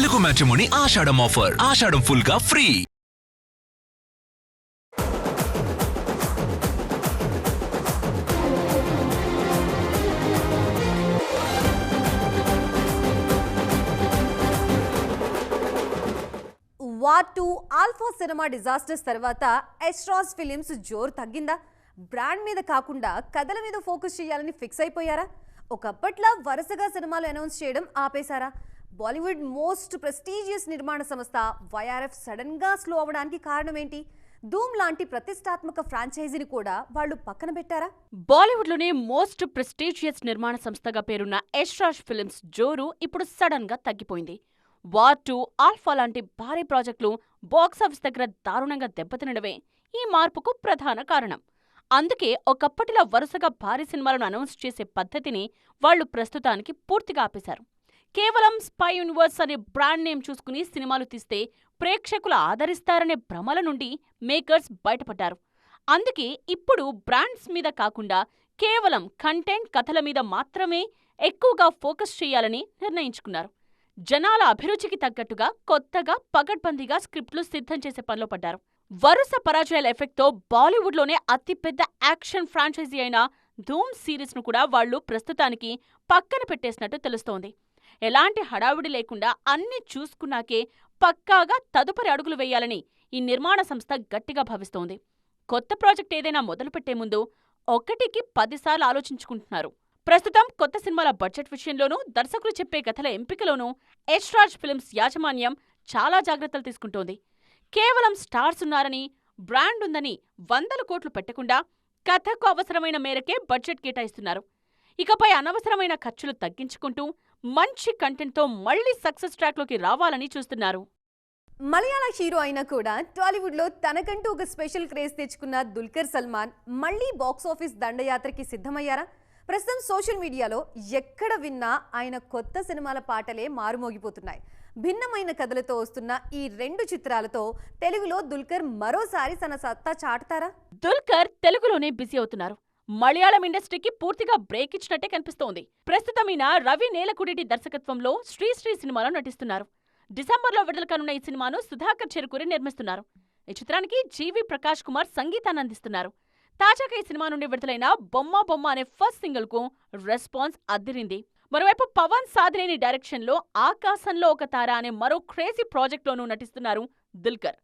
Telugu matrimony ఆషాఢం offer. ఆషాఢం full గా free. War 2 alpha cinema disasters తర్వాత ఎస్ట్రాస్ films జోరు తగ్గిందా? బ్రాండ్ మీద కాకుండా కథల మీద ఫోకస్ చేయాలని ఫిక్స్ అయిపోయారా? ఒకప్పట్లా వరుసగా సినిమాలు అనౌన్స్ చేయడం ఆపేశారా? బాలీవుడ్ మోస్ట్ ప్రెస్టీజియస్ నిర్మాణ సంస్థ వైఆర్ఎఫ్ సడన్ గా స్లో అవడానికి కారణం ఏంటి? ధూమ్ లాంటి ప్రతిష్టాత్మక ఫ్రాంచైజీని కూడా వాళ్ళు పక్కన పెట్టారా? బాలీవుడ్ లోనే మోస్ట్ ప్రెస్టీజియస్ నిర్మాణ సంస్థగా పేరున్న ఎస్ట్రాస్ ఫిలిమ్స్ జోరు ఇప్పుడు సడన్ గా తగ్గిపోయింది. వార్ 2 ఆల్ఫా లాంటి భారీ ప్రాజెక్టులు బాక్సాఫీస్ దగ్గర దారుణంగా దెబ్బతినడమే ఈ మార్పుకు ప్రధాన కారణం. అందుకే ఒకప్పటిలా వరుసగా భారీ సినిమాలను అనౌన్స్ చేసే పద్ధతిని వాళ్లు ప్రస్తుతానికి పూర్తిగా ఆపేశారు. కేవలం స్పై యూనివర్స్ అనే బ్రాండ్ నేమ్ చూసుకుని సినిమాలు తీస్తే ప్రేక్షకులు ఆదరిస్తారనే భ్రమల నుండి మేకర్స్ బయటపడ్డారు. అందుకే ఇప్పుడు బ్రాండ్స్ మీద కాకుండా కేవలం కంటెంట్, కథల మీద మాత్రమే ఎక్కువగా ఫోకస్ చేయాలని నిర్ణయించుకున్నారు. జనాల అభిరుచికి తగ్గట్టుగా కొత్తగా పకడ్బందీగా స్క్రిప్ట్లు సిద్ధం చేసే పనిలో పడ్డారు. వరుస పరాజయాల ఎఫెక్ట్తో బాలీవుడ్లోనే అతిపెద్ద యాక్షన్ ఫ్రాంచైజీ అయిన ధూమ్ సిరీస్ ను కూడా వాళ్లు ప్రస్తుతానికి పక్కన పెట్టేసినట్టు తెలుస్తోంది. ఎలాంటి హడావుడి లేకుండా అన్ని చూసుకున్నాకే పక్కాగా తదుపరి అడుగులు వేయాలని ఈ నిర్మాణ సంస్థ గట్టిగా భావిస్తోంది. కొత్త ప్రాజెక్ట్ ఏదైనా మొదలుపెట్టే ముందు 1కి 10 సార్లు ఆలోచించుకుంటున్నారు. ప్రస్తుతం కొత్త సినిమాల బడ్జెట్ విషయంలోనూ, దర్శకులు చెప్పే కథల ఎంపికలోనూ ఎస్ట్రాస్ ఫిల్మ్స్ యాజమాన్యం చాలా జాగ్రత్తలు తీసుకుంటోంది. కేవలం స్టార్స్ ఉన్నారని, బ్రాండ్ ఉందని 100 కోట్లు పెట్టకుండా కథకు అవసరమైన మేరకే బడ్జెట్ కేటాయిస్తున్నారు. ఇకపై అనవసరమైన ఖర్చులు తగ్గించుకుంటూ మంచి కంటెంట్తో మళ్లీ సక్సెస్ ట్రాక్లోకి రావాలని చూస్తున్నారు. మలయాళ హీరో అయినా కూడా టాలీవుడ్లో తనకంటూ ఒక స్పెషల్ క్రేజ్ తెచ్చుకున్న దుల్కర్ సల్మాన్ మళ్లీ బాక్సాఫీస్ దండయాత్రకి సిద్ధమయ్యారా? ప్రస్తుతం సోషల్ మీడియాలో ఎక్కడ విన్నా ఆయన కొత్త సినిమాల పాటలే మారుమోగిపోతున్నాయి. భిన్నమైన కథలతో వస్తున్న ఈ 2 చిత్రాలతో తెలుగులో దుల్కర్ మరోసారి తన సత్తా చాటుతారా? దుల్కర్ తెలుగులోనే బిజీ అవుతున్నారు. మలయాళం ఇండస్ట్రీకి పూర్తిగా బ్రేక్ ఇచ్చినట్టే కనిపిస్తోంది. ప్రస్తుతం ఈయన రవి నేలకుడిటి దర్శకత్వంలో శ్రీశ్రీ సినిమాలో నటిస్తున్నారు. డిసెంబర్లో విడుదల కానున్న ఈ సినిమాను సుధాకర్ చెరుకూరి నిర్మిస్తున్నారు. ఈ చిత్రానికి జీవి ప్రకాష్ కుమార్ సంగీతాన్ని అందిస్తున్నారు. తాజాగా ఈ సినిమా నుండి విడుదలైన బొమ్మ బొమ్మ అనే ఫస్ట్ సింగిల్ కు రెస్పాన్స్ అద్దిరింది. మరోవైపు పవన్ సాధినేని డైరెక్షన్లో ఆకాశంలో ఒక తార అనే మరో క్రేజీ ప్రాజెక్ట్లోనూ నటిస్తున్నారు దుల్కర్.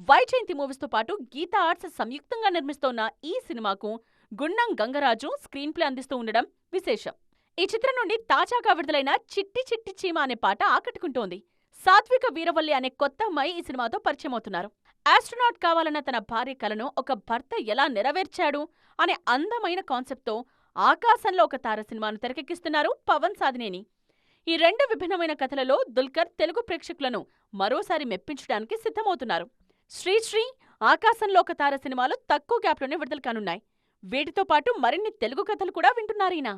వైజయంతి మూవీస్ తో పాటు గీతా ఆర్ట్స్ సంయుక్తంగా నిర్మిస్తోన్న ఈ సినిమాకు గుండం గంగరాజు స్క్రీన్ ప్లే అందిస్తూ ఉండడం విశేషం. ఈ చిత్రం నుండి తాజాగా విడుదలైన చిట్టి చిట్టి చీమ అనే పాట ఆకట్టుకుంటోంది. సాత్విక వీరవల్లి అనే కొత్త అమ్మాయి ఈ సినిమాతో పరిచయం అవుతున్నారు. ఆస్ట్రోనాట్ కావాలన్న తన భార్య కలను ఒక భర్త ఎలా నెరవేర్చాడు అనే అందమైన కాన్సెప్ట్తో ఆకాశంలో ఒక తార సినిమాను తెరకెక్కిస్తున్నారు పవన్ సాధినేని. ఈ 2 విభిన్నమైన కథలలో దుల్కర్ తెలుగు ప్రేక్షకులను మరోసారి మెప్పించడానికి సిద్ధమవుతున్నారు. శ్రీశ్రీ, ఆకాశంలో ఒక తార సినిమాలు తక్కువ గ్యాప్లోనే విడుదల కానున్నాయి. వీటితో పాటు మరిన్ని తెలుగు కథలు కూడా వింటున్నారీనా.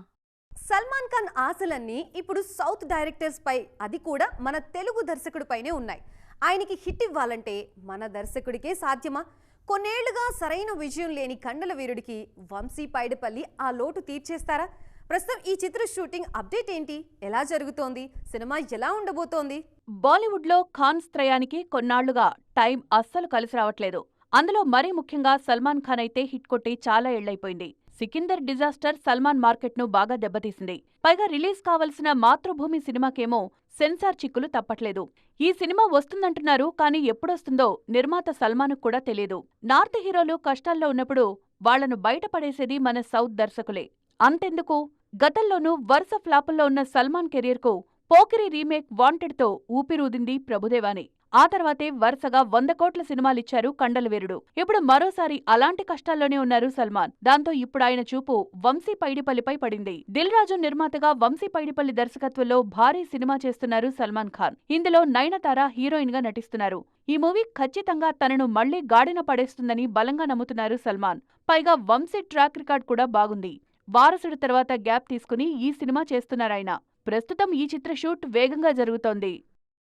సల్మాన్ ఖాన్ ఆశలన్నీ ఇప్పుడు సౌత్ డైరెక్టర్స్ పై, అది కూడా మన తెలుగు దర్శకుడిపైనే ఉన్నాయి. ఆయనకి హిట్ ఇవ్వాలంటే మన దర్శకుడికే సాధ్యమా? కొన్నేళ్లుగా సరైన విజయం లేని కండల వీరుడికి వంశీ పైడిపల్లి ఆ లోటు తీర్చేస్తారా? ప్రస్తుతం ఈ చిత్ర షూటింగ్ అప్డేట్ ఏంటి? ఎలా జరుగుతోంది? సినిమా ఎలా ఉండబోతోంది? బాలీవుడ్లో ఖాన్స్ త్రయానికి కొన్నాళ్లుగా టైం అస్సలు కలిసి రావట్లేదు. అందులో మరీ ముఖ్యంగా సల్మాన్ ఖాన్ అయితే హిట్ కొట్టి చాలా ఏళ్లైపోయింది. సికిందర్ డిజాస్టర్ సల్మాన్ మార్కెట్ను బాగా దెబ్బతీసింది. పైగా రిలీజ్ కావలసిన మాతృభూమి సినిమాకేమో సెన్సార్ చిక్కులు తప్పట్లేదు. ఈ సినిమా వస్తుందంటున్నారు, కానీ ఎప్పుడొస్తుందో నిర్మాత సల్మాన్కు కూడా తెలియదు. నార్త్ హీరోలు కష్టాల్లో ఉన్నప్పుడు వాళ్లను బయటపడేసేది మన సౌత్ దర్శకులే. అంతెందుకు, గతంలోనూ వరుస ఫ్లాపుల్లో ఉన్న సల్మాన్ కెరీర్కు పోకిరి రీమేక్ వాంటెడ్తో ఊపిరూదింది ప్రభుదేవాని. ఆ తర్వాతే వరుసగా 100 కోట్ల సినిమాలిచ్చారు కండలవీరుడు. ఇప్పుడు మరోసారి అలాంటి కష్టాల్లోనే ఉన్నారు సల్మాన్. దాంతో ఇప్పుడు ఆయన చూపు వంశీ పైడిపల్లిపై పడింది. దిల్ రాజు నిర్మాతగా వంశీ పైడిపల్లి దర్శకత్వంలో భారీ సినిమా చేస్తున్నారు సల్మాన్ ఖాన్. ఇందులో నయనతార హీరోయిన్ గా నటిస్తున్నారు. ఈ మూవీ ఖచ్చితంగా తనను మళ్లీ గాడిన పడేస్తుందని బలంగా నమ్ముతున్నారు సల్మాన్. పైగా వంశీ ట్రాక్ రికార్డ్ కూడా బాగుంది. వారసుడు తర్వాత గ్యాప్ తీసుకుని ఈ సినిమా చేస్తున్నారాయన. ప్రస్తుతం ఈ చిత్ర షూట్ వేగంగా జరుగుతోంది.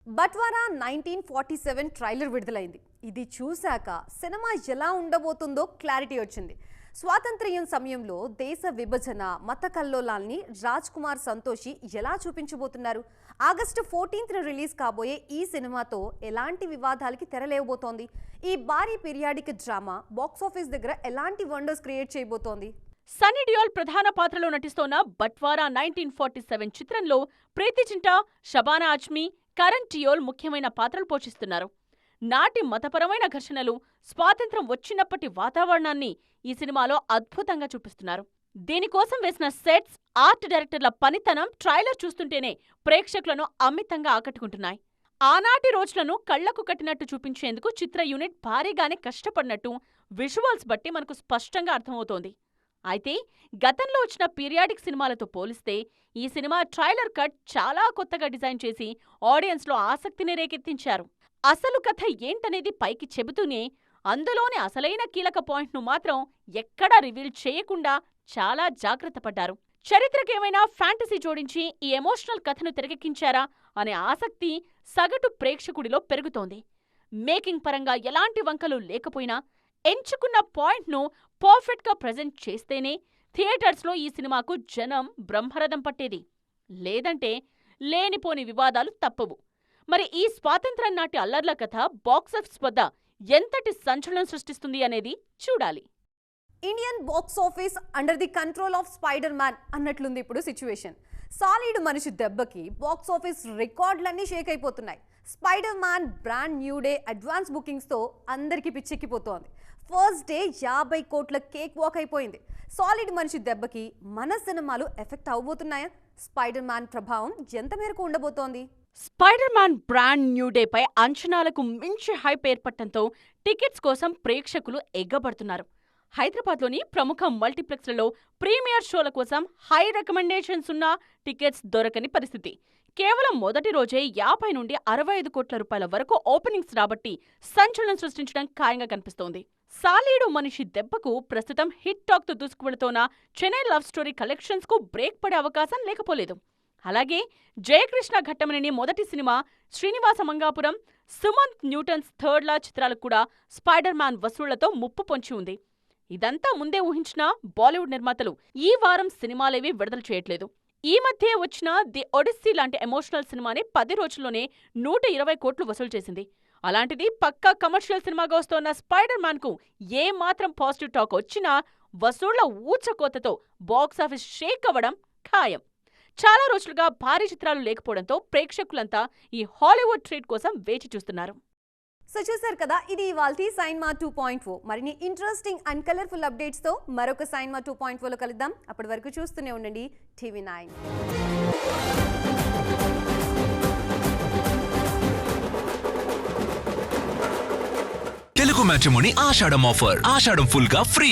బట్వారా 1947 ట్రైలర్ విడుదలైంది. ఇది చూశాక సినిమా ఎలా ఉండబోతుందో క్లారిటీ వచ్చింది. స్వాతంత్ర్యం సమయంలో దేశ విభజన మత కల్లోలాల్ని రాజ్ కుమార్ సంతోషి ఎలా చూపించబోతున్నారు? ఆగస్టు 14th రిలీజ్ కాబోయే ఈ సినిమాతో ఎలాంటి వివాదాలకి తెరలేవబోతోంది? ఈ భారీ పీరియాడిక్ డ్రామా బాక్సాఫీస్ దగ్గర ఎలాంటి వండర్స్ క్రియేట్ చేయబోతోంది? సన్నీ డియోల్ ప్రధాన పాత్రలో నటిస్తోన్న బట్వారా 1947 చిత్రంలో ప్రీతి జింటా, షబానా అజ్మీ, కరణ్ డియోల్ ముఖ్యమైన పాత్రలు పోషిస్తున్నారు. నాటి మతపరమైన ఘర్షణలు, స్వాతంత్ర్యం వచ్చినప్పటి వాతావరణాన్ని ఈ సినిమాలో అద్భుతంగా చూపిస్తున్నారు. దీనికోసం వేసిన సెట్స్, ఆర్ట్ డైరెక్టర్ల పనితనం ట్రైలర్ చూస్తుంటేనే ప్రేక్షకులను అమితంగా ఆకట్టుకుంటున్నాయి. ఆనాటి రోజులను కళ్లకు కట్టినట్టు చూపించేందుకు చిత్ర యూనిట్ భారీగానే కష్టపడినట్టు విజువల్స్ బట్టి మనకు స్పష్టంగా అర్థమవుతోంది. అయితే గతంలో వచ్చిన పీరియాడిక్ సినిమాలతో పోలిస్తే ఈ సినిమా ట్రైలర్ కట్ చాలా కొత్తగా డిజైన్ చేసి ఆడియన్స్లో ఆసక్తిని రేకెత్తించారు. అసలు కథ ఏంటనేది పైకి చెబుతూనే అందులోని అసలైన కీలక పాయింట్ను మాత్రం ఎక్కడా రివీల్ చేయకుండా చాలా జాగ్రత్త పడ్డారు. చరిత్రకేమైనా ఫ్యాంటసీ జోడించి ఈ ఎమోషనల్ కథను తెరకెక్కించారా అనే ఆసక్తి సగటు ప్రేక్షకుడిలో పెరుగుతోంది. మేకింగ్ పరంగా ఎలాంటి వంకలు లేకపోయినా ఎంచుకున్న పాయింట్ను పర్ఫెక్ట్గా ప్రజెంట్ చేస్తేనే థియేటర్స్లో ఈ సినిమాకు జనం బ్రహ్మరథం పట్టేది. లేదంటే లేనిపోని వివాదాలు తప్పవు. మరి ఈ స్వాతంత్ర్యం నాటి అల్లర్ల కథ బాక్సాఫీస్ వద్ద ఎంతటి సంచలనం సృష్టిస్తుంది అనేది చూడాలి. Indian box office under the control of Spider Man అన్నట్లుంది ఇప్పుడు సిచ్యువేషన్. సాలిడ్ మనిషి దెబ్బకి బాక్స్ ఆఫీస్ రికార్డులన్నీ షేక్ అయిపోతున్నాయి. Spider Man brand new day advance బుకింగ్స్తో అందరికీ పిచ్చెక్కిపోతోంది. ఫస్ట్ డే 50 కోట్ల కేక్ వాక్ అయిపోయింది. సాలిడ్ మనిషి దెబ్బకి మన సినిమాలు ఎఫెక్ట్ అవబోతున్నాయా? స్పైడర్ మ్యాన్ ప్రభావం ఎంత మేరకు ఉండబోతోంది? స్పైడర్ మ్యాన్ బ్రాండ్ న్యూ డేపై అంచనాలకు మించి హైప్ ఏర్పడటంతో టికెట్స్ కోసం ప్రేక్షకులు ఎగ్గబడుతున్నారు. హైదరాబాద్లోని ప్రముఖ మల్టీప్లెక్స్లలో ప్రీమియర్ షోల కోసం హై రికమెండేషన్స్ ఉన్న టికెట్స్ దొరకని పరిస్థితి. కేవలం మొదటి రోజే 50 నుండి 65 కోట్ల రూపాయల వరకు ఓపెనింగ్స్ రాబట్టి సంచలనం సృష్టించడం ఖాయంగా కనిపిస్తోంది. సాలీడు మనిషి దెబ్బకు ప్రస్తుతం హిట్ టాక్తో దూసుకువెడుతోన్న చెన్నై లవ్ స్టోరీ కలెక్షన్స్ కు బ్రేక్ పడే అవకాశం లేకపోలేదు. అలాగే జయకృష్ణ ఘట్టమనేని మొదటి సినిమా, Srinivasa Mangapuram, Sumanth Newton's third law చిత్రాలకు కూడా స్పైడర్ మ్యాన్ వసూళ్లతో ముప్పు పొంచి ఉంది. ఇదంతా ముందే ఊహించిన బాలీవుడ్ నిర్మాతలు ఈ వారం సినిమాలేవీ విడుదల చేయట్లేదు. ఈ మధ్య వచ్చిన ది ఒడిస్సీ లాంటి ఎమోషనల్ సినిమానే 10 రోజుల్లోనే 120 కోట్లు వసూలు చేసింది. అలాంటిది పక్కా కమర్షియల్ సినిమాగా వస్తోన్న స్పైడర్ మ్యాన్ కు ఏ మాత్రం పాజిటివ్ టాక్ వచ్చినా వసూళ్ల ఊచకోతతో బాక్సాఫీస్ షేక్ అవ్వడం ఖాయం. చాలా రోజులుగా భారీ చిత్రాలు లేకపోవడంతో ప్రేక్షకులంతా ఈ హాలీవుడ్ ట్రీట్ కోసం వేచి చూస్తున్నారు. సో చూసారు కదా, ఇది ఇవాల్టి సైన్మా 2.0. మరిన్ని ఇంట్రెస్టింగ్ అండ్ కలర్ఫుల్ అప్డేట్స్తో మరొక సైన్మా 2.0లో కలుద్దాం. అప్పటి వరకు చూస్తూనే ఉండండి TV9. తెలుగు మ్యాట్రిమోనీ ఆషాఢం ఆఫర్. ఆషాఢం ఫుల్ గా ఫ్రీ.